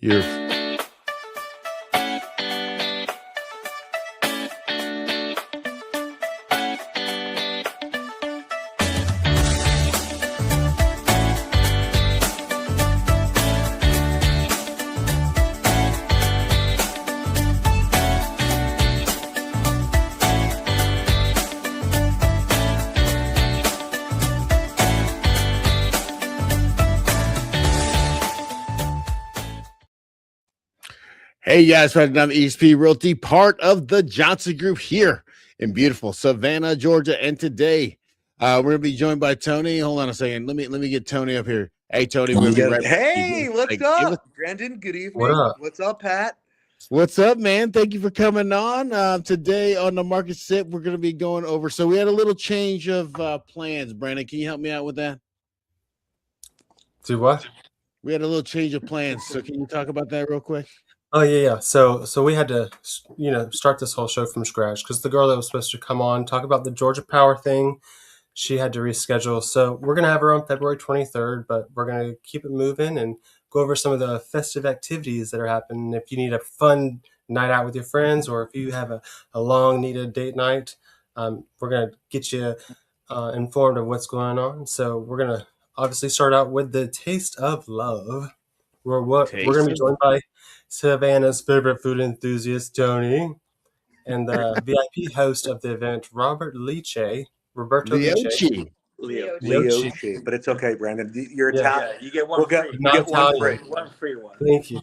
You're Hey guys, right now ESP Realty, part of the Johnson Group here in beautiful Savannah, Georgia. And today we're gonna be joined by Tony. Hold on a second. Let me get Tony up here. Hey Tony, we're gonna be right. Hey, what's up, Brandon? Good evening. What up? What's up, Pat? What's up, man? Thank you for coming on. Today on the Market Sip, we're gonna be going over. So we had a little change of plans. Brandon, can you help me out with that? Do what? We had a little change of plans. So can you talk about that real quick? Oh yeah. So we had to, start this whole show from scratch because the girl that was supposed to come on talk about the Georgia Power thing, she had to reschedule. So we're gonna have her on February 23rd, but we're gonna keep it moving and go over some of the festive activities that are happening. If you need a fun night out with your friends, or if you have a long needed date night, we're gonna get you informed of what's going on. So we're gonna obviously start out with the Taste of Love. We're going to be joined by Savannah's favorite food enthusiast, Tony, and the VIP host of the event, Roberto Leoci. Leoci. But it's okay, Brandon. You're Italian. Yeah, you get one free. You get one free. One free one. Thank you.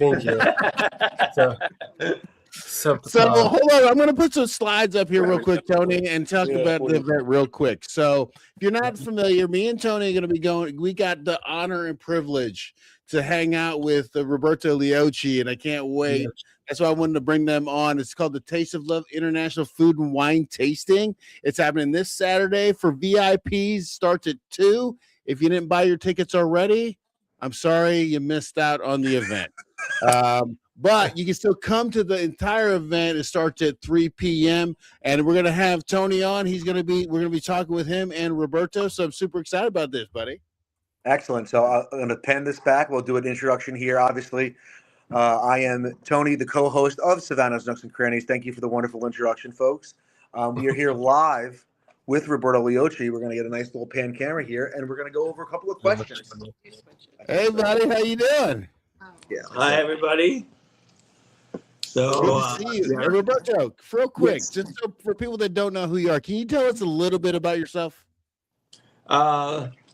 So hold on. I'm going to put some slides up here real quick, Tony, and talk about the event real quick. So if you're not familiar, me and Tony are going to be going. We got the honor and privilege to hang out with Roberto Leoci, and I can't wait. Yeah. That's why I wanted to bring them on. It's called the Taste of Love International Food and Wine Tasting. It's happening this Saturday for VIPs. Starts at 2. If you didn't buy your tickets already, I'm sorry you missed out on the event. But you can still come to the entire event. It starts at 3 p.m. and we're going to have Tony on. We're going to be talking with him and Roberto. So I'm super excited about this, buddy. Excellent. So I'm going to pen this back. We'll do an introduction here. Obviously, I am Tony, the co-host of Savannah's Nooks and Crannies. Thank you for the wonderful introduction, folks. We are here live with Roberto Leoci. We're going to get a nice little pan camera here, and we're going to go over a couple of questions. Hey, buddy. How you doing? Yeah. Hi, everybody. So, good to see you. Hey, Roberto, real quick, just so for people that don't know who you are, can you tell us a little bit about yourself?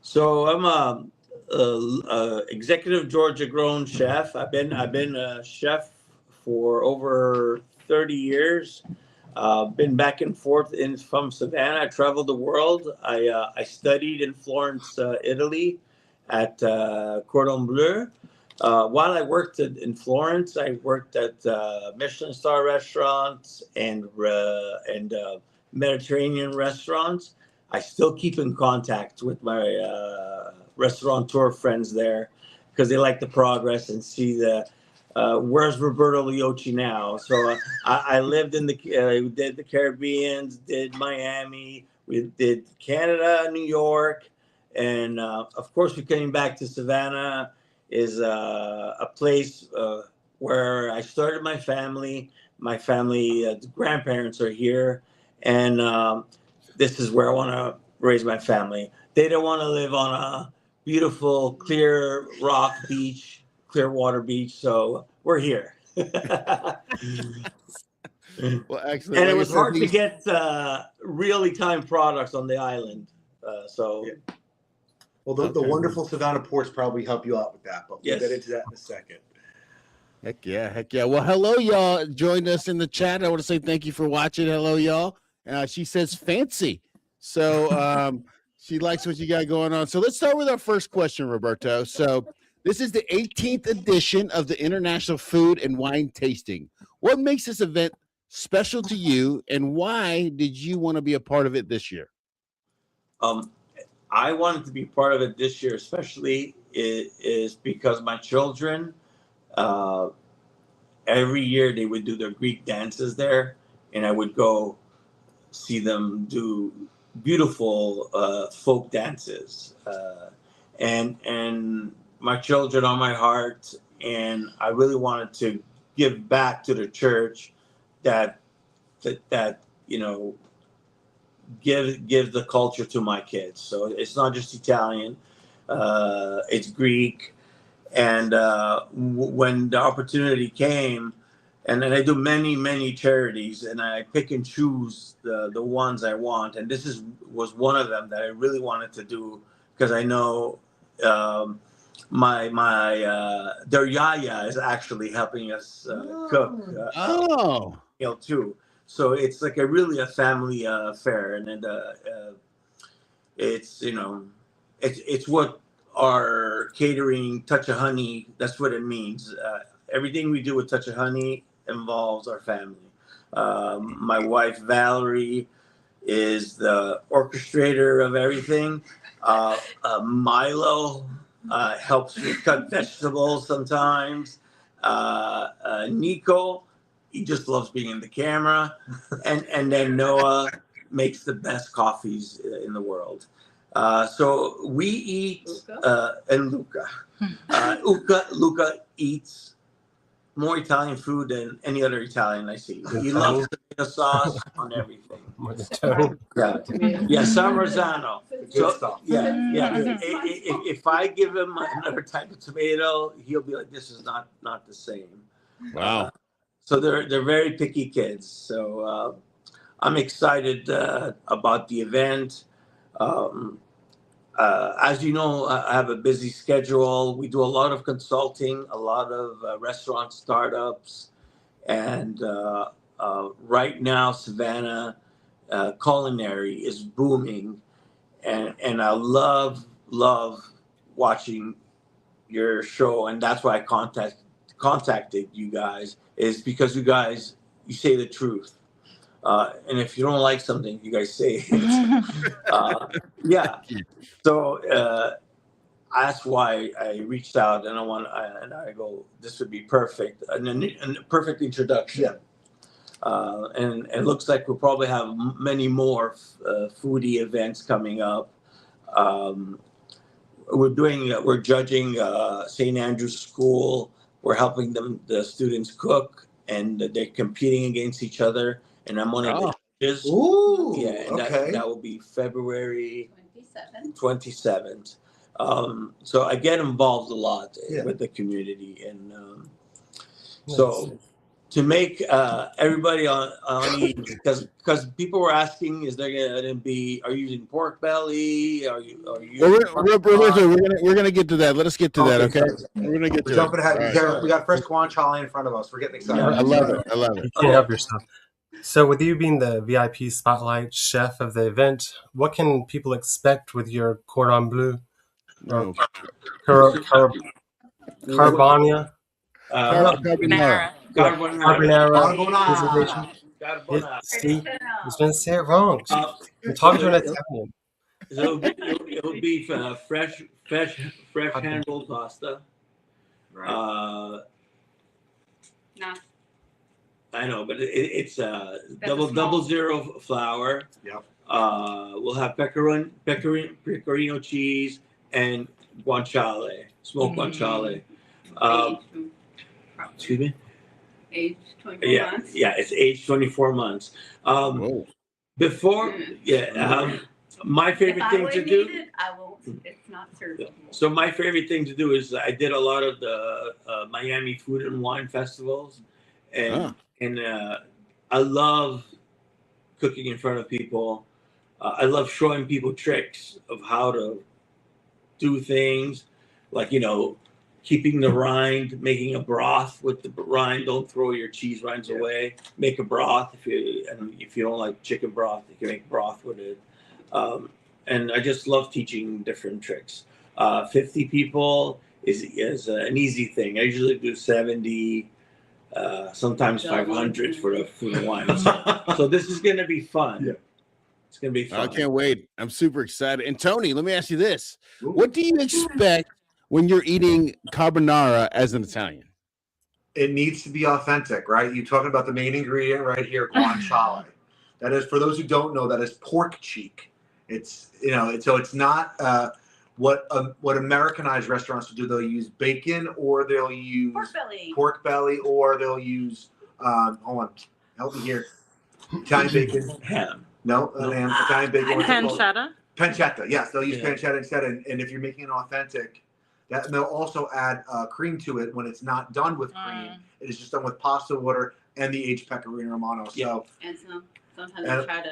So I'm a executive Georgia-grown chef. I've been a chef for over 30 years. Been back and forth from Savannah. I traveled the world. I studied in Florence, Italy, at Cordon Bleu. While I worked in Florence, I worked at Michelin star restaurants and Mediterranean restaurants. I still keep in contact with my restaurateur friends there because they like the progress and see the where's Roberto Leoci now. So I lived in did the Caribbean, did Miami, we did Canada, New York, and of course we came back to Savannah. Is a place where I started my family. My family grandparents are here, and this is where I want to raise my family. They don't want to live on a beautiful, clear rock beach, clear water beach, so we're here. Well, excellent. And it was hard to get really timed products on the island. Well, the wonderful Savannah ports probably help you out with that, but we'll get into that in a second. Heck yeah. Well, hello, y'all. Joined us in the chat. I want to say thank you for watching. Hello, y'all. She says fancy. So she likes what you got going on. So let's start with our first question, Roberto. So this is the 18th edition of the International Food and Wine Tasting. What makes this event special to you, and why did you want to be a part of it this year? I wanted to be part of it this year, especially is because my children, every year they would do their Greek dances there, and I would go see them do beautiful folk dances. And my children are my heart, and I really wanted to give back to the church that you know, give the culture to my kids. So it's not just Italian, it's Greek. And when the opportunity came, and then I do many charities, and I pick and choose the ones I want. And this was one of them that I really wanted to do, because I know their yaya is actually helping us cook meal too. So it's like really a family affair, and then it's, you know, it's what our catering Touch of Honey, that's what it means. Everything we do with Touch of Honey involves our family. My wife Valerie is the orchestrator of everything. Milo helps me cut vegetables sometimes. Nico, he just loves being in the camera, and then Noah makes the best coffees in the world. So we eat, and Luca. Luca eats more Italian food than any other Italian I see. He loves tomato sauce on everything. Yeah, San Marzano. So yeah. If I give him another type of tomato, he'll be like, "This is not the same." Wow. So they're very picky kids. So I'm excited about the event. As you know, I have a busy schedule. We do a lot of consulting, a lot of restaurant startups, and right now, Savannah culinary is booming, and I love watching your show, and that's why I contacted you guys, is because you say the truth. And if you don't like something, you guys say it. Yeah. So that's why I reached out, and I go, this would be perfect, and a perfect introduction. Yeah. And it looks like we'll probably have many more foodie events coming up. We're judging St. Andrew's School. We're helping the students cook, and they're competing against each other. And I'm one of the judges. Ooh, yeah, and okay. that will be February 27th. So I get involved a lot with the community, and so to make everybody on ease, because people were asking, is there gonna be? Are you using pork belly? Are you? We're gonna get to that. Let us get to that. Okay. We're gonna get to jumping ahead. Right. We got fresh guanciale in front of us. We're getting excited. I love it. You can't help yourself. So with you being the VIP spotlight chef of the event, what can people expect with your cordon bleu? Carbonara presentation. See, he's going to say it wrong. I'm talking to an Italian. It'll be fresh hand rolled pasta. Right. I know, but it's double zero flour. Yep. We'll have pecorino cheese and guanciale, smoked guanciale. Excuse me? Age 24 months? Yeah, it's age 24 months. Before, my favorite thing to do. I won't. It's not served. So my favorite thing to do is I did a lot of the Miami food and wine festivals, and I love cooking in front of people. I love showing people tricks of how to do things, like, you know, keeping the rind, making a broth with the rind. Don't throw your cheese rinds away. Make a broth. If you don't like chicken broth, you can make broth with it. And I just love teaching different tricks. 50 people is an easy thing. I usually do 70, sometimes 500 for the food and wine. So this is going to be fun. Yeah. It's going to be fun. I can't wait. I'm super excited. And Tony, let me ask you this. What do you expect when you're eating carbonara as an Italian? It needs to be authentic, right? You're talking about the main ingredient right here, guanciale. That is, for those who don't know, that is pork cheek. It's, you know, so it's not, what Americanized restaurants will do, they'll use bacon, or they'll use Pork belly, or they'll use hold on, help me here, Italian bacon. Ham. No, Italian bacon. What's it called? Pancetta. Pancetta. Yes, they'll use Yeah. pancetta instead. And if you're making it authentic, that they'll also add cream to it when it's not done with cream. It is just done with pasta water and the aged pecorino romano. So and sometimes And they try to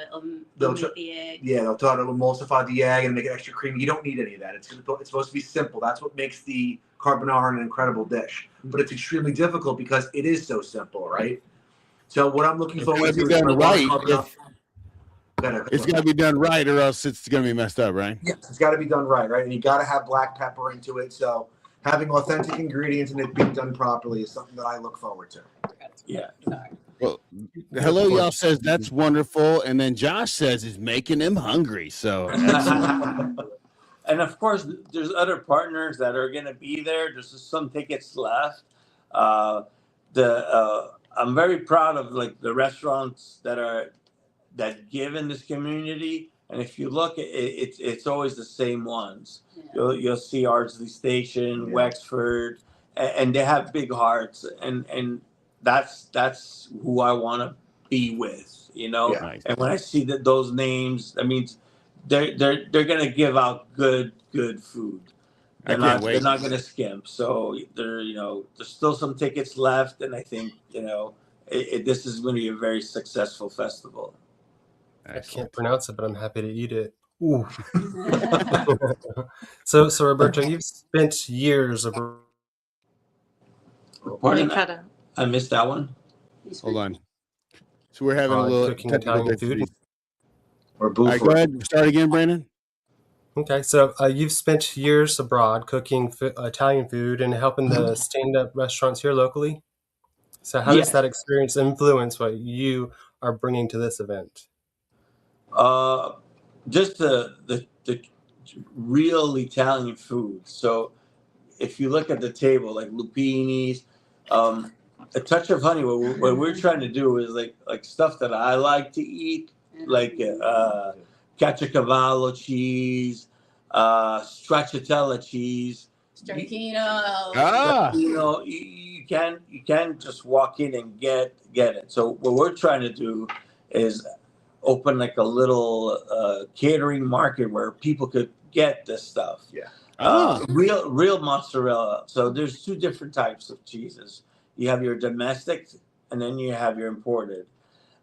they'll make the egg. yeah, they'll try to emulsify the egg and make it extra creamy. You don't need any of that. It's supposed to be simple. That's what makes the carbonara an incredible dish. But it's extremely difficult because it is so simple, right? So what I'm looking forward to is done right. It's got to be done right, or else it's going to be messed up, right? Yes, it's got to be done right, right? And you got to have black pepper into it. So having authentic ingredients and it being done properly is something that I look forward to. Yeah. Well, hello, y'all says that's wonderful, and then Josh says it's making him hungry. So, And of course, there's other partners that are going to be there. There's some tickets left. I'm very proud of like the restaurants that give in this community. And if you look at it, it's always the same ones. Yeah. You'll see Ardsley Station, Wexford, and they have big hearts, and that's who I want to be with, you know. Yeah. And when I see those names, that means they're gonna give out good food. They're not gonna skimp. So there's still some tickets left, and I think this is going to be a very successful festival. I can't pronounce it, but I'm happy to eat it. Ooh. So Roberto, you've spent years of. Pardon? Pancetta. I missed that one. hold on. So we're having a little cooking technical Italian food. difficulties. Or All right, go ahead. Start again, Brandon. Okay, so you've spent years abroad cooking Italian food and helping the stand-up restaurants here locally. So how does that experience influence what you are bringing to this event? Just the real Italian food. So if you look at the table, like lupinis, a touch of honey. What we're trying to do is like stuff that I like to eat, like caciocavallo cheese, stracciatella cheese. Stracchino. You can't just walk in and get it. So what we're trying to do is open like a little catering market where people could get this stuff. Yeah. Real mozzarella. So there's two different types of cheeses. You have your domestic, and then you have your imported.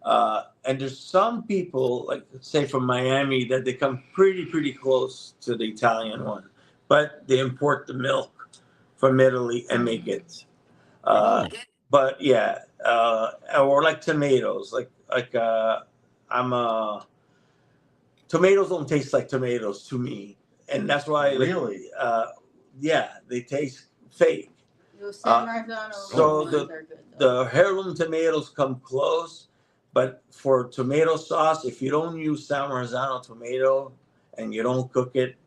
And there's some people, like say from Miami, that they come pretty close to the Italian one, but they import the milk from Italy and make it. But yeah, or like tomatoes, tomatoes don't taste like tomatoes to me, and that's why Really? they taste fake. Those San Marzano so ones are good, though. The heirloom tomatoes come close, but for tomato sauce, if you don't use San Marzano tomato and you don't cook it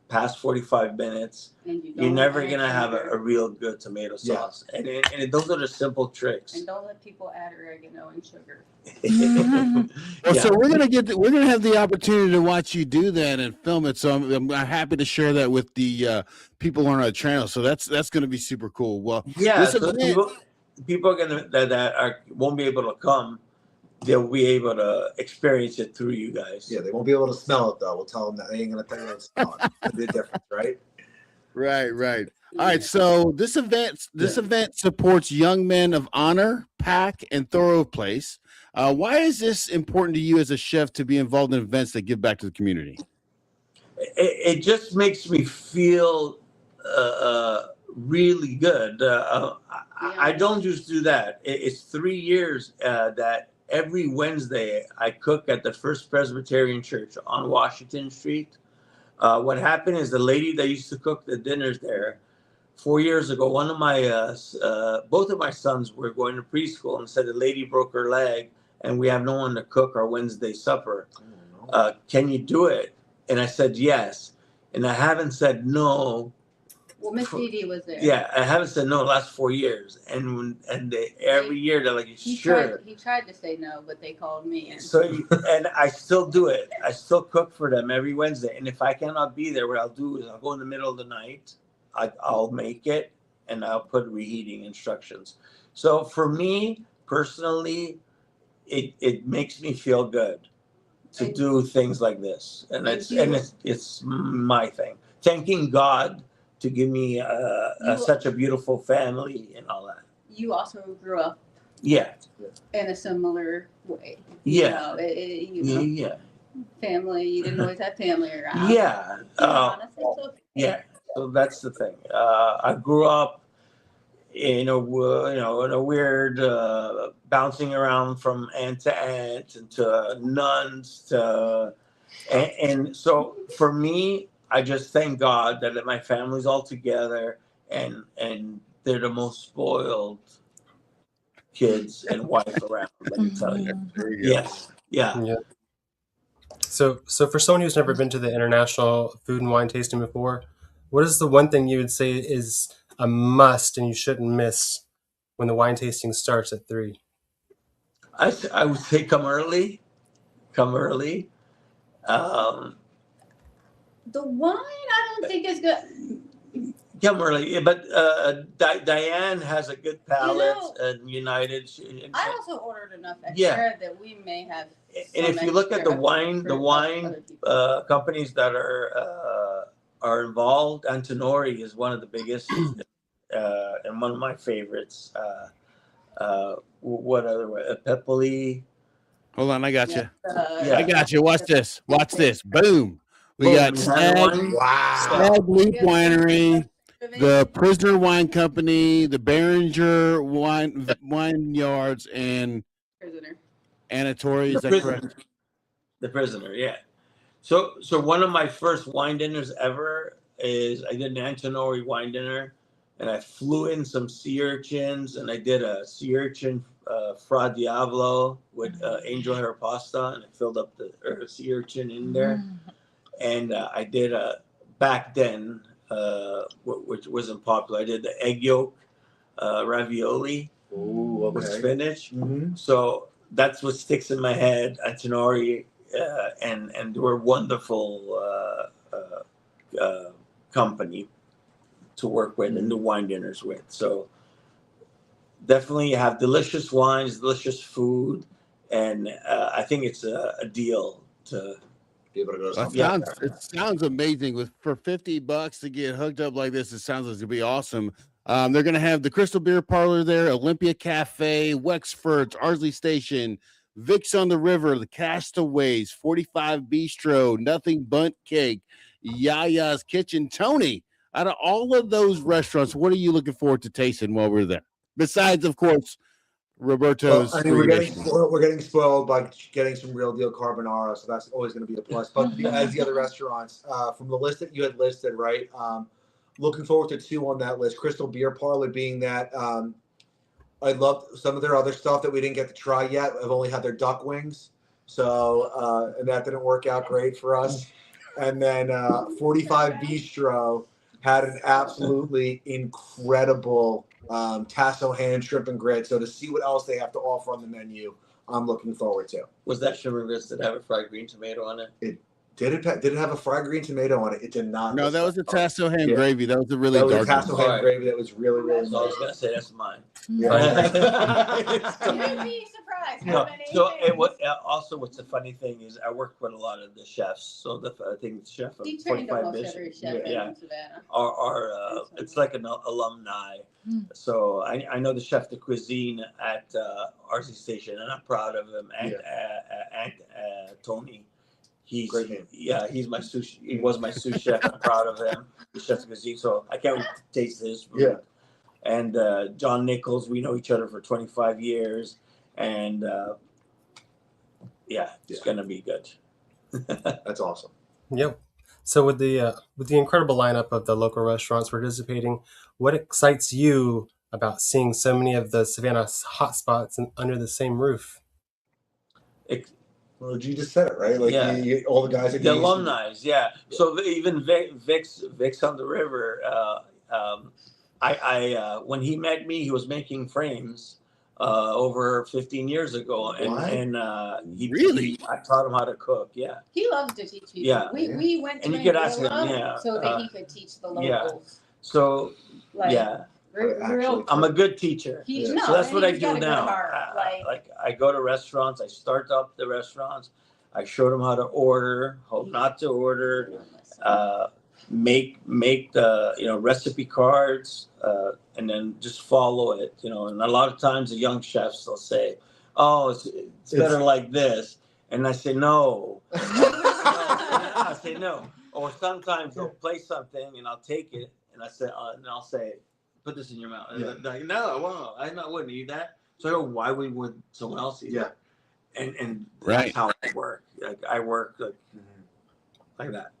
past 45 minutes, you're never going to have a real good tomato sauce. And those are the simple tricks. And don't let people add oregano and sugar. Well, so we're gonna have the opportunity to watch you do that and film it. So I'm happy to share that with the people on our channel. So that's going to be super cool. Well, So people are gonna that won't be able to come. They'll be able to experience it through you guys. Yeah, they won't be able to smell it though. We'll tell them that they ain't gonna tell you to smell it. It'll be different, right? Right. All right. So this event supports young men of honor, pack, and thorough place. Why is this important to you as a chef to be involved in events that give back to the community? It just makes me feel really good. I don't just do that. It's 3 years that every Wednesday I cook at the First Presbyterian Church on Washington Street. What happened is the lady that used to cook the dinners there 4 years ago, one of my both of my sons were going to preschool, and said the lady broke her leg and we have no one to cook our Wednesday supper. Can you do it? And I said yes. And I haven't said no Well, Miss Dee was there. Yeah, I haven't said no the last 4 years, and every year they're like, sure. He tried to say no, but they called me. And I still do it. I still cook for them every Wednesday. And if I cannot be there, what I'll do is I'll go in the middle of the night. I'll make it, and I'll put reheating instructions. So for me personally, it makes me feel good to do things like this, and it's my thing. Thanking God to give me such a beautiful family and all that. You also grew up in a similar way. Yeah. Family. You didn't always have family around. Yeah. Yeah. So that's the thing. I grew up in a weird bouncing around from aunt to aunt and to nuns to, and so for me, I just thank God that my family's all together and they're the most spoiled kids and wife around. Let me tell you. Yes. Yeah. So for someone who's never been to the international food and wine tasting before, what is the one thing you would say is a must and you shouldn't miss when the wine tasting starts at 3? I would say come early. The wine, I don't think is good. Come early, but Diane has a good palate and United. I also ordered enough extra that we may have. And if you look at the wine companies that are involved, Antinori is one of the biggest and one of my favorites. What other way? Pepoli. Hold on, I got you. I got you. Watch this. Watch this. Boom. We got Stag Loop Winery, the Prisoner Wine Company, the Behringer Wine Yards, and Anatori. Is that correct? The Prisoner, yeah. So one of my first wine dinners ever is I did an Antinori wine dinner, and I flew in some sea urchins, and I did a sea urchin Fra Diavolo with angel hair pasta, and I filled up the sea urchin in there. And I did back then, which wasn't popular. I did the egg yolk ravioli with spinach. Mm-hmm. So that's what sticks in my head. Antinori, and we're wonderful company to work with and do wine dinners with. So definitely have delicious wines, delicious food, and I think it's a deal to. It sounds amazing. For $50 to get hooked up like this, it sounds like it's gonna be awesome. They're gonna have the Crystal Beer Parlor there, Olympia Cafe, Wexford, Ardsley Station, Vic's on the River, the Castaways, 45 Bistro, Nothing Bundt Cake, Yaya's Kitchen. Tony, out of all of those restaurants, what are you looking forward to tasting while we're there? Besides, of course, Roberto's. Well, I mean, we're getting spoiled by getting some real deal carbonara, so that's always going to be a plus. But as the other restaurants, from the list that you had listed, right? Looking forward to 2 on that list. Crystal Beer Parlor being that. I love some of their other stuff that we didn't get to try yet. I've only had their duck wings, so and that didn't work out great for us. And then 45 Bistro had an absolutely incredible tasso hand, shrimp, and grits. So to see what else they have to offer on the menu, I'm looking forward to. Was that shrimp and grits that have a fried green tomato on it? Did it have a fried green tomato on it? It did not. No, that was a tasso ham gravy. That was a really dark tasso ham gravy. That was really, really nice. I was gonna say that's mine. Yeah. You'd be surprised. No, so also what's the funny thing is I work with a lot of the chefs. So I think the chef of 45 Dish, are it's like an alumni. So I know the chef de cuisine at Ardsley Station, and I'm proud of him. And Tony. He's he's my sous. He was my sous chef. I'm proud of him. The chef de cuisine. So I can't wait to taste his food. Yeah. And John Nichols, we know each other for 25 years, and it's gonna be good. That's awesome. Yep. So with the incredible lineup of the local restaurants participating, what excites you about seeing so many of the Savannah hotspots under the same roof? Well, you just said it, right? Like all the guys. The alumni, yeah. So even Vic's on the River. When he met me, he was making frames over 15 years ago, and I taught him how to cook. Yeah, he loves to teach people. Yeah. We went to Angola so that he could teach the locals. So Real. I'm a good teacher. So that's what I do now. I go to restaurants. I start up the restaurants. I show them how to order, how not to order, make the recipe cards, and then just follow it. And a lot of times the young chefs will say, "Oh, it's better like this," and I say no. I say no. Or sometimes they'll play something and I'll take it and I'll say, "Put this in your mouth." Like, no, I wouldn't eat that. So I go, why would someone else eat it? And that's how I work. Like I work like that.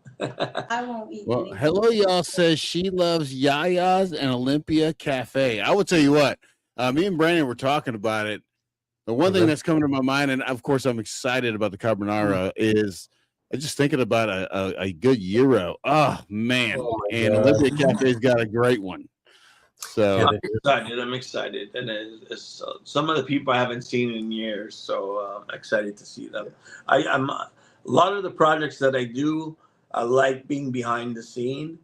I won't eat. Well, Hello Y'all says she loves Yaya's and Olympia Cafe. I will tell you what, me and Brandon were talking about it. The one thing that's coming to my mind, and of course I'm excited about the carbonara, is I'm just thinking about a good gyro. Oh man, and Olympia Cafe's got a great one. So I'm excited, and it's some of the people I haven't seen in years, so I'm excited to see them. I'm a lot of the projects that I do, I like being behind the scene,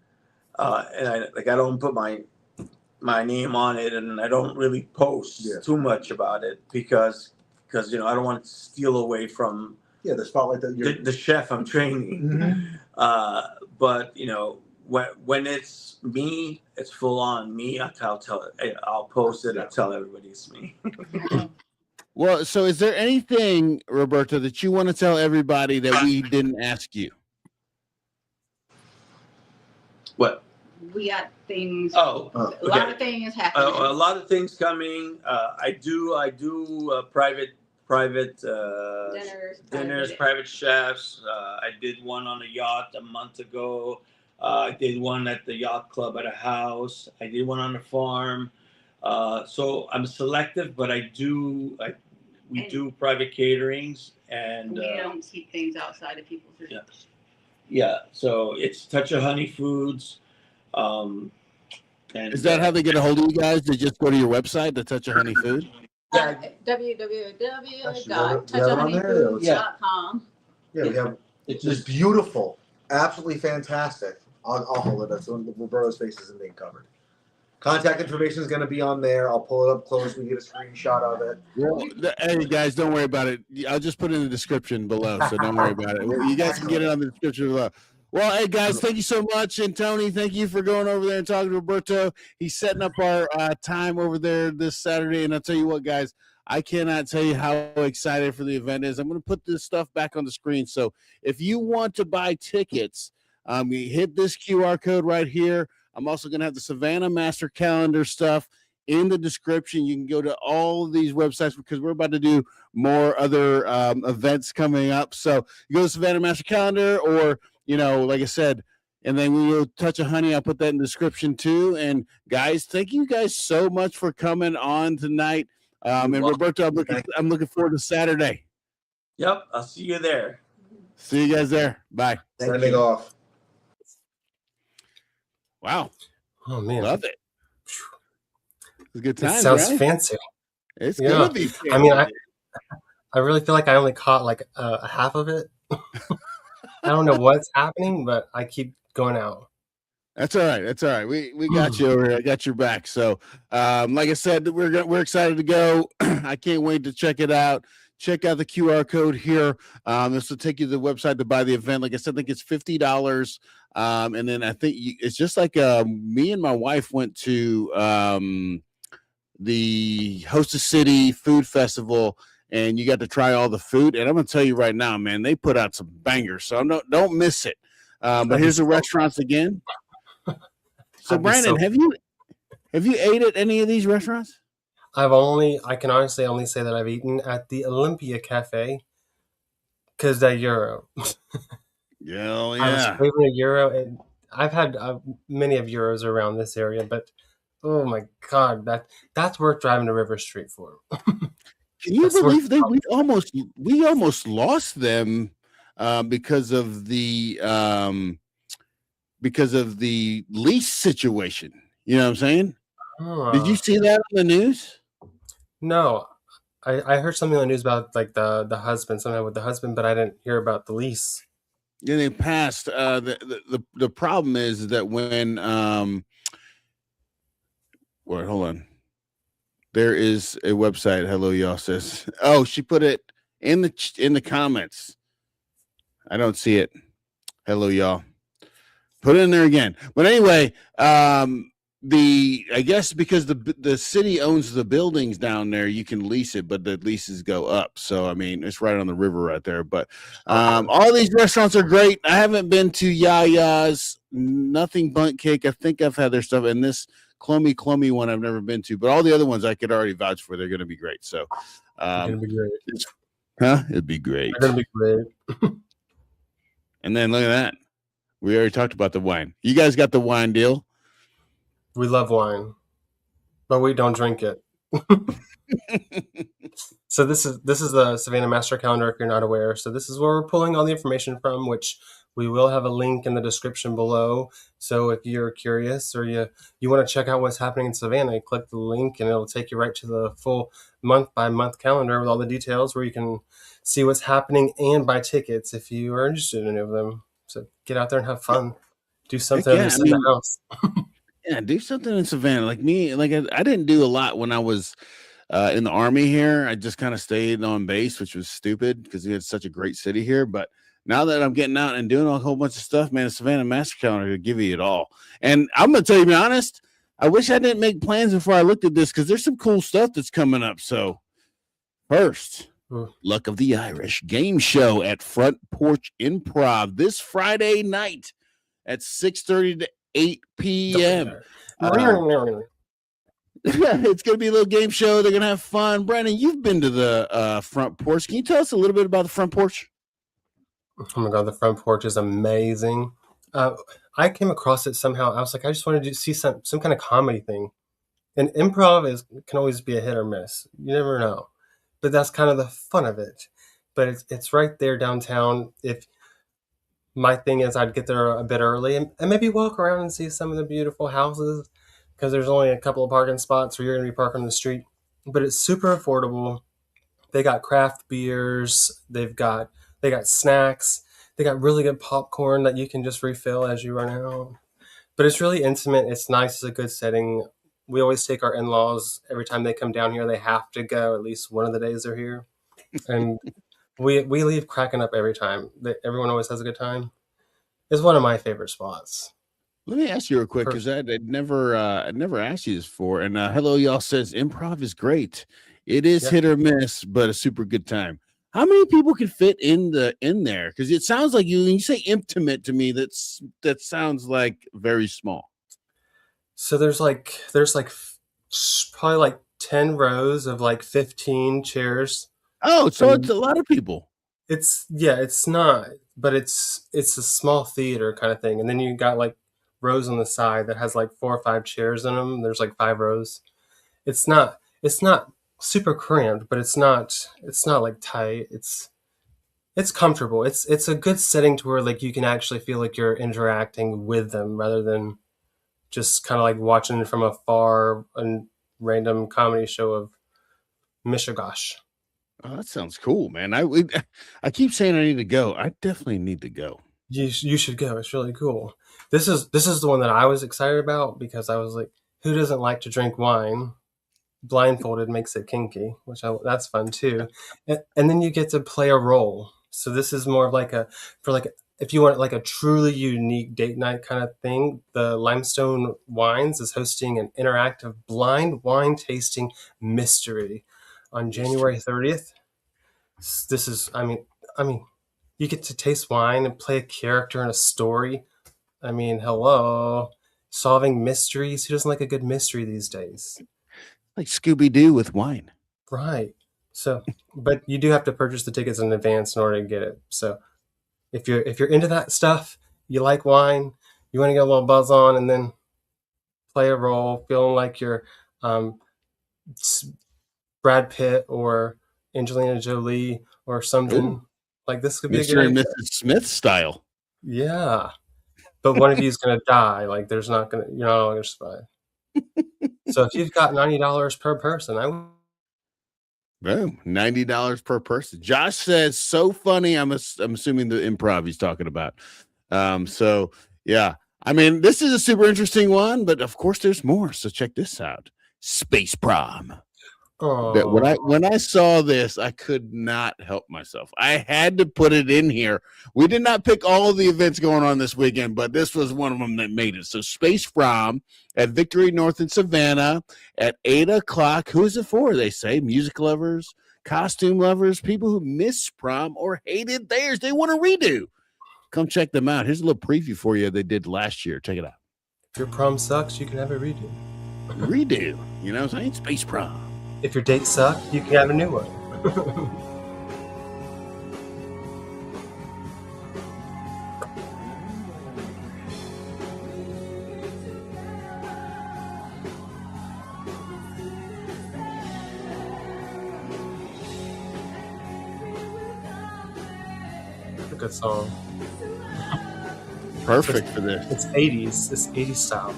and I don't put my name on it, and I don't really post too much about it because I don't want to steal away from the spotlight that the chef I'm training. But when it's me, it's full on me. I'll post it and tell everybody it's me. Well, so is there anything, Roberto, that you want to tell everybody that we didn't ask you? What? We got things. A lot of things happening. A lot of things coming. I do private dinners, private chefs. I did one on a yacht a month ago. I did one at the yacht club at a house. I did one on a farm. So I'm selective, but we do private caterings, and we don't keep things outside of people's reach. Yeah. So it's Touch of Honey Foods. And is that how they get a hold of you guys? They just go to your website, the Touch of Honey Food? www.touchofhoneyfoods.com. Yeah, we have it's beautiful, absolutely fantastic. I'll hold it up so Roberto's face isn't being covered. Contact information is going to be on there. I'll pull it up close. We get a screenshot of it. Well, hey guys, don't worry about it. I'll just put it in the description below, so don't worry about it. You guys can get it on the description below. Well, hey guys, thank you so much, and Tony, thank you for going over there and talking to Roberto. He's setting up our time over there this Saturday, and I'll tell you what, guys, I cannot tell you how excited for the event is. I'm going to put this stuff back on the screen, so if you want to buy tickets, you hit this QR code right here. I'm also going to have the Savannah Master Calendar stuff in the description. You can go to all of these websites because we're about to do more other events coming up. So you go to Savannah Master Calendar, or, like I said, and then we will Touch of Honey. I'll put that in the description too. And guys, thank you guys so much for coming on tonight. And Roberto, I'm looking forward to Saturday. Yep. I'll see you there. See you guys there. Bye. Signing off. Wow. Oh man. Love it. It's a good time. It sounds right? fancy. It's gonna be fancy. I mean, I really feel like I only caught like half of it. I don't know what's happening, but I keep going out. That's all right. That's all right. We got you over here. I got your back. So, like I said, we're excited to go. I can't wait to check it out. Check out the QR code here. This will take you to the website to buy the event. Like I said, I think it's $50. And then I think it's just like me and my wife went to the Hostess City Food Festival, and you got to try all the food. And I'm going to tell you right now, man, they put out some bangers. So don't miss it. But here's the restaurants again. So Brandon, have you ate at any of these restaurants? I can honestly only say that I've eaten at the Olympia Cafe because that gyro. Yeah. I was craving a gyro, and I've had many of gyros around this area, but oh my god, that's worth driving to River Street for. Can you believe that we almost lost them because of the lease situation? You know what I'm saying? Did you Huh. see that on the news? No, I heard something on the news about like the husband, something with the husband, but I didn't hear about the lease. Yeah, they passed. The problem is that when wait, hold on. There is a website. Hello, y'all says. Oh, she put it in the comments. I don't see it. Hello, y'all. Put it in there again. But anyway, I guess because the city owns the buildings down there, you can lease it, but the leases go up. So I mean, it's right on the river right there. But all these restaurants are great. I haven't been to Yaya's, Nothing Bunt Cake. I think I've had their stuff, and this Clummy one I've never been to, but all the other ones I could already vouch for. They're going to be great. So, It's gonna be great. It'd be great. They're gonna be great. And then look at that. We already talked about the wine. You guys got the wine deal. We love wine, but we don't drink it. So this is the Savannah Master Calendar, if you're not aware. So this is where we're pulling all the information from, which we will have a link in the description below. So if you're curious or you want to check out what's happening in Savannah, click the link and it'll take you right to the full month-by-month calendar with all the details where you can see what's happening and buy tickets if you are interested in any of them. So get out there and have fun. Do something other than sit in the house. Yeah, do something in Savannah. Like me, like I didn't do a lot when I was in the Army here. I just kind of stayed on base, which was stupid because we had such a great city here. But now that I'm getting out and doing a whole bunch of stuff, man, the Savannah Master Calendar will give you it all. And I'm going to tell you, to be honest, I wish I didn't make plans before I looked at this because there's some cool stuff that's coming up. So first, Luck of the Irish game show at Front Porch Improv this Friday night at 6:30 to 8 p.m. It's going to be a little game show. They're going to have fun. Brandon, you've been to the Front Porch. Can you tell us a little bit about the Front Porch? Oh my God, the Front Porch is amazing. I came across it somehow. I was like, I just wanted to see some kind of comedy thing. And improv can always be a hit or miss. You never know. But that's kind of the fun of it. But it's right there downtown. If my thing is I'd get there a bit early and maybe walk around and see some of the beautiful houses because there's only a couple of parking spots where you're going to be parking on the street. But it's super affordable. They got craft beers. They got snacks. They got really good popcorn that you can just refill as you run out. But it's really intimate. It's nice. It's a good setting. We always take our in-laws every time they come down here. They have to go at least one of the days they're here. And we leave cracking up every time. Everyone always has a good time. It's one of my favorite spots. Let me ask you real quick because I'd never asked you this before. And Hello Y'all says improv is great. It is hit or miss, but a super good time. How many people can fit in there? Because it sounds like when you say intimate to me, that sounds like very small. So there's probably like 10 rows of like 15 chairs. Oh, so it's a lot of people. It's not, but it's a small theater kind of thing. And then you got like rows on the side that has like 4 or 5 chairs in them. There's like 5 rows. It's not super cramped, but it's not like tight. It's comfortable. It's a good setting to where like you can actually feel like you're interacting with them rather than just kind of like watching from afar a random comedy show of Mishigosh. Oh, that sounds cool, man. I keep saying I need to go. I definitely need to go. You should go. It's really cool. This is the one that I was excited about because I was like, who doesn't like to drink wine? Blindfolded makes it kinky, that's fun too. And then you get to play a role. So this is more of like if you want like a truly unique date night kind of thing, the Limestone Wines is hosting an interactive blind wine tasting mystery on January 30th. This is, I mean, you get to taste wine and play a character in a story. I mean, hello, solving mysteries. Who doesn't like a good mystery these days? Like Scooby-Doo with wine. Right. So, but you do have to purchase the tickets in advance in order to get it. So if you're into that stuff, you like wine, you want to get a little buzz on and then play a role, feeling like you're Brad Pitt or Angelina Jolie or something. Ooh. Like this could be Mr. a good and Mrs. Smith style. Yeah. But one of you is going to die. Like you're not going to survive. So if you've got $90 per person, Boom, $90 per person. Josh says, so funny. I'm assuming the improv he's talking about. So yeah, I mean, this is a super interesting one, but of course there's more. So check this out. Space prom. That when I saw this, I could not help myself. I had to put it in here. We did not pick all of the events going on this weekend, but this was one of them that made it. So Space Prom at Victory North in Savannah at 8:00. Who is it for? They say music lovers, costume lovers, people who missed prom or hated theirs. They want to redo. Come check them out. Here's a little preview for you they did last year. Check it out. if your prom sucks, you can have a redo. Redo. You know what I'm saying? Space Prom. If your date sucked, you can have a new one. That's a good song. Perfect for this. It's 80s. It's 80s style.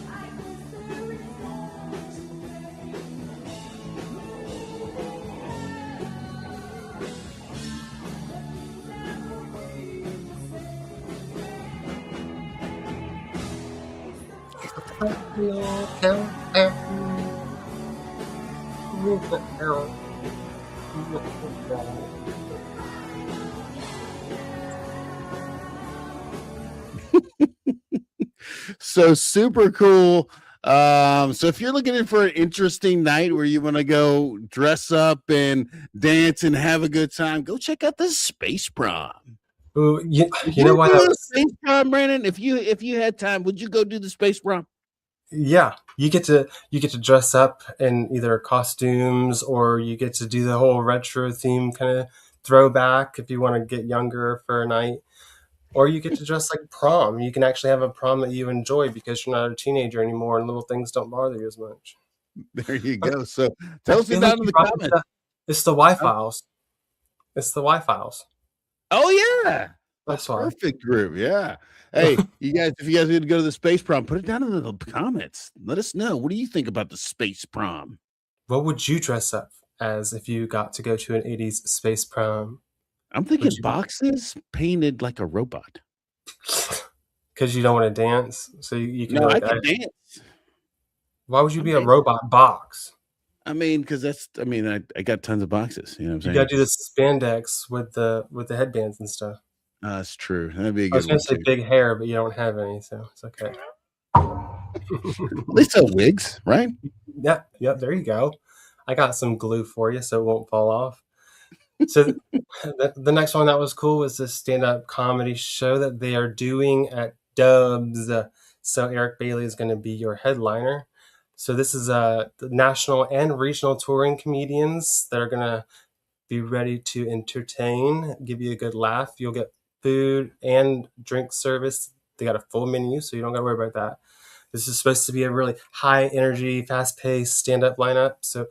So super cool. So if you're looking for an interesting night where you want to go dress up and dance and have a good time, go check out the Space Prom. Ooh, you know what? Space Prom, Brandon. If you had time, would you go do the Space Prom? Yeah, you get to dress up in either costumes, or you get to do the whole retro theme kind of throwback if you want to get younger for a night, or you get to dress like prom. You can actually have a prom that you enjoy because you're not a teenager anymore and little things don't bother you as much. There you go. So tell us down in the comments. It's the Y-Files. It's the Y-Files. Oh yeah, That's why. Perfect group. Yeah. Hey, you guys, if you guys need to go to the Space Prom, put it down in the comments. Let us know. What do you think about the Space Prom? What would you dress up as if you got to go to an 80s space prom? I'm thinking boxes painted like a robot. Because you don't want to dance, so you can. No, I can dance. Why would you be a robot box? I mean, because I got tons of boxes. You know what I'm saying? You got to do the spandex with the headbands and stuff. That's true. That'd be a I good was going one. to say big hair, but you don't have any, so it's okay. At least sell wigs, right? Yep, there you go. I got some glue for you so it won't fall off. So the next one that was cool was this stand-up comedy show that they are doing at Dubs. So Eric Bailey is going to be your headliner. So this is the national and regional touring comedians that are going to be ready to entertain, give you a good laugh. You'll get food and drink service. They got a full menu, so you don't got to worry about that. This is supposed to be a really high energy, fast paced stand up lineup. So,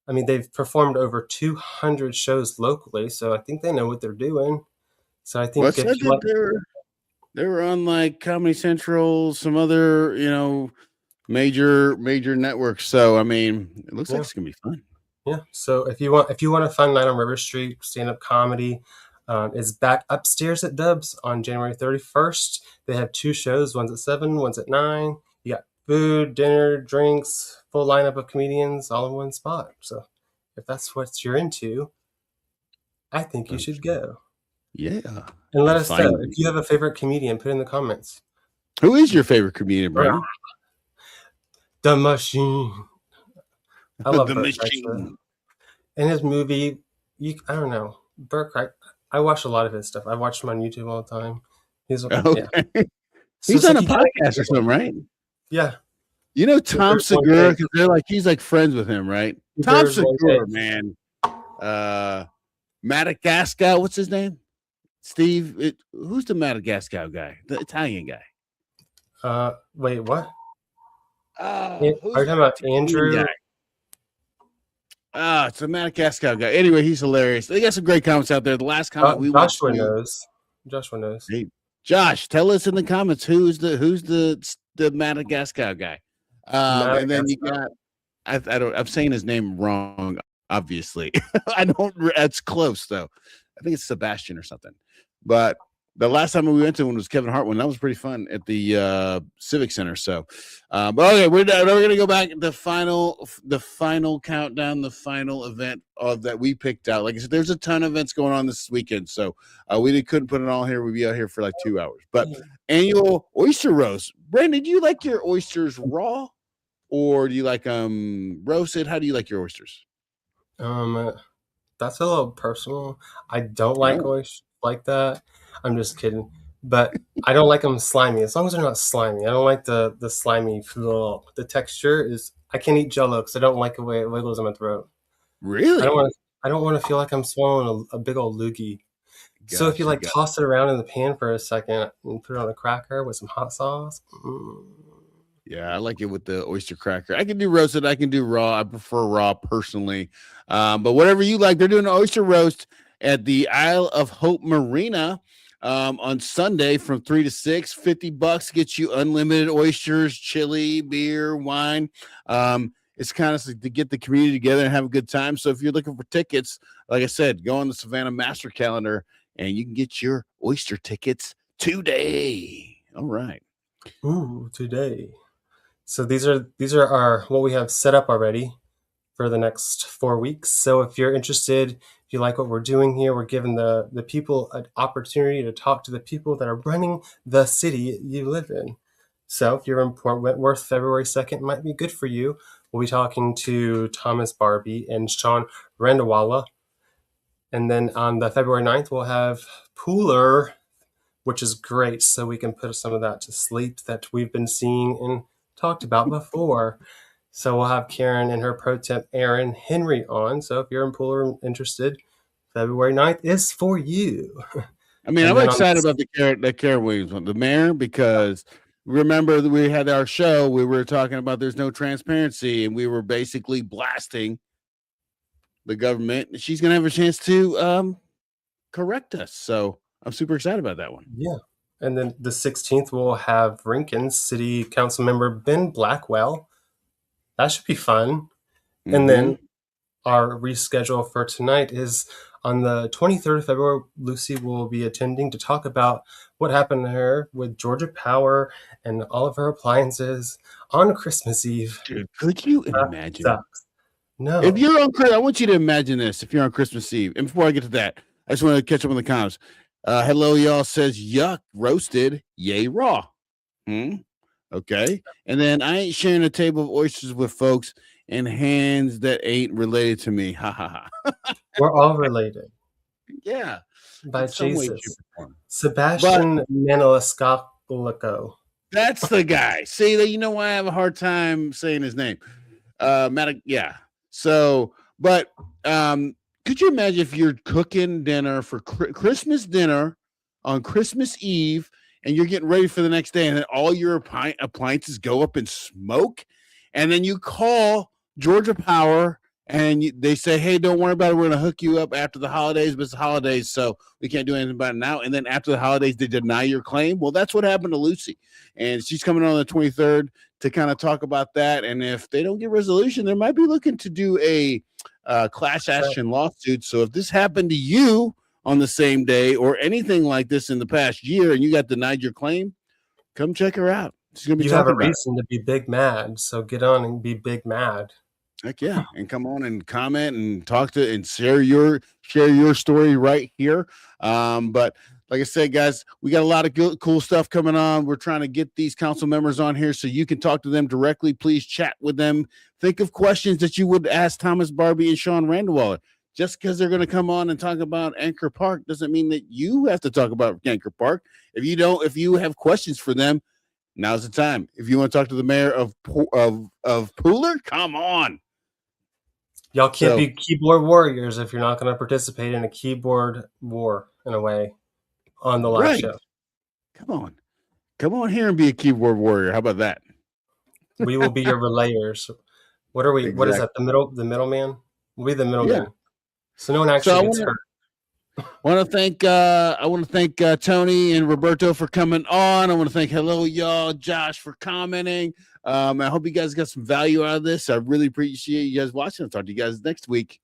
I mean, they've performed over 200 shows locally, so I think they know what they're doing. So I think they were on like Comedy Central, some other, major networks. So I mean, it looks like it's gonna be fun. Yeah. So if you want a fun night on River Street, stand up comedy is back upstairs at Dubs on January 31st. They have 2 shows. One's at 7, one's at 9. You got food, dinner, drinks, full lineup of comedians all in one spot. So if that's what you're into, I think you should go. Yeah. And let us know if you have a favorite comedian. Put in the comments. Who is your favorite comedian, Brian? The Machine. I love The Burt Machine. Kreischer. In his movie, I don't know. Burt Kreischer. I watch a lot of his stuff. I watch him on YouTube all the time. He's okay. Yeah. He's on a podcast or something, right? Yeah. You know Tom Segura, because they're like he's like friends with him, right? Tom Segura, man. Madagascar, what's his name? Steve. Who's the Madagascar guy? The Italian guy. Wait, what? Are you talking about Andrew? It's a Madagascar guy. Anyway, he's hilarious. They got some great comments out there. The last comment we watched. Joshua knows. Hey, Josh, tell us in the comments who's the Madagascar guy. And then you got I'm saying his name wrong, obviously. I don't That's close though. I think it's Sebastian or something. But the last time we went to one was Kevin Hart one. That was pretty fun at the Civic Center. So, but okay, we're gonna go back the final countdown, the final event that we picked out. Like I said, there's a ton of events going on this weekend, so we couldn't put it all here. We'd be out here for like 2 hours. But annual oyster roast. Brandon, do you like your oysters raw, or do you like roasted? How do you like your oysters? That's a little personal. I don't like oysters like that. I'm just kidding. But I don't like them slimy. As long as they're not slimy. I don't like the slimy flow. The texture is. I can't eat Jello because I don't like the way it wiggles in my throat. Really? I don't want to feel like I'm swallowing a big old loogie. Gotcha, so if you toss it around in the pan for a second and put it on a cracker with some hot sauce. Yeah, I like it with the oyster cracker. I can do roasted. I can do raw. I prefer raw personally. But whatever you like, they're doing an oyster roast at the Isle of Hope Marina on Sunday from 3 to 6. $50 gets you unlimited oysters, chili, beer, wine. It's kind of to get the community together and have a good time. So if you're looking for tickets, like I said, go on the Savannah Master Calendar and you can get your oyster tickets today. All right. Ooh, today. So these are our what we have set up already for the next 4 weeks. So if you're interested, if you like what we're doing here, we're giving the people an opportunity to talk to the people that are running the city you live in. So if you're in Port Wentworth, February 2nd might be good for you. We'll be talking to Thomas Barbie and Sean Randawala. And then on the February 9th, we'll have Pooler, which is great. So we can put some of that to sleep that we've been seeing and talked about before. So we'll have Karen and her pro temp Aaron Henry on. So if you're in Pooler interested, February 9th is for you. I mean, I'm excited about the Karen Williams one, the mayor, because remember that we had our show, we were talking about there's no transparency, and we were basically blasting the government. She's going to have a chance to correct us. So I'm super excited about that one. Yeah. And then the 16th, we'll have Rincon City Council member Ben Blackwell. That should be fun. Mm-hmm. And then our reschedule for tonight is on the 23rd of February. Lucy will be attending to talk about what happened to her with Georgia Power and all of her appliances on Christmas Eve. Dude, could you imagine? No. If you're on Christmas, I want you to imagine this. If you're on Christmas Eve, and before I get to that, I just want to catch up on the comments. Hello, y'all says yuck, roasted, yay, raw. Okay. And then I ain't sharing a table of oysters with folks and hands that ain't related to me. Ha ha ha. We're all related. Yeah. By Jesus. Sebastian Maniscalco. That's the guy. See, you know why I have a hard time saying his name. Yeah. So, but could you imagine if you're cooking dinner for Christmas dinner on Christmas Eve and you're getting ready for the next day and then all your appliances go up in smoke and then you call Georgia Power and they say, hey, don't worry about it. We're going to hook you up after the holidays, but it's the holidays, so we can't do anything about it now. And then after the holidays, they deny your claim. Well, that's what happened to Lucy. And she's coming on the 23rd to kind of talk about that. And if they don't get resolution, they might be looking to do a class action lawsuit. So if this happened to you on the same day or anything like this in the past year and you got denied your claim, come check her out. She's gonna be you have a reason to be big mad, so get on and be big mad. Heck yeah. And come on and comment and talk to and share your story right here. But like I said, guys, we got a lot of cool stuff coming on. We're trying to get these council members on here so you can talk to them directly. Please chat with them. Think of questions that you would ask Thomas Barbie and Sean Randawala. Just because they're going to come on and talk about Anchor Park doesn't mean that you have to talk about Anchor Park. If you have questions for them, now's the time. If you want to talk to the mayor of Pooler, come on. Y'all can't be keyboard warriors if you're not going to participate in a keyboard war in a way on the live show. Come on here and be a keyboard warrior. How about that? We will be your relayers. What are we? Exactly. What is that? The middleman? We'll be the middleman. Yeah. So no one actually gets hurt. I want to thank Tony and Roberto for coming on. I want to thank hello y'all, Josh for commenting. I hope you guys got some value out of this. I really appreciate you guys watching. I'll talk to you guys next week.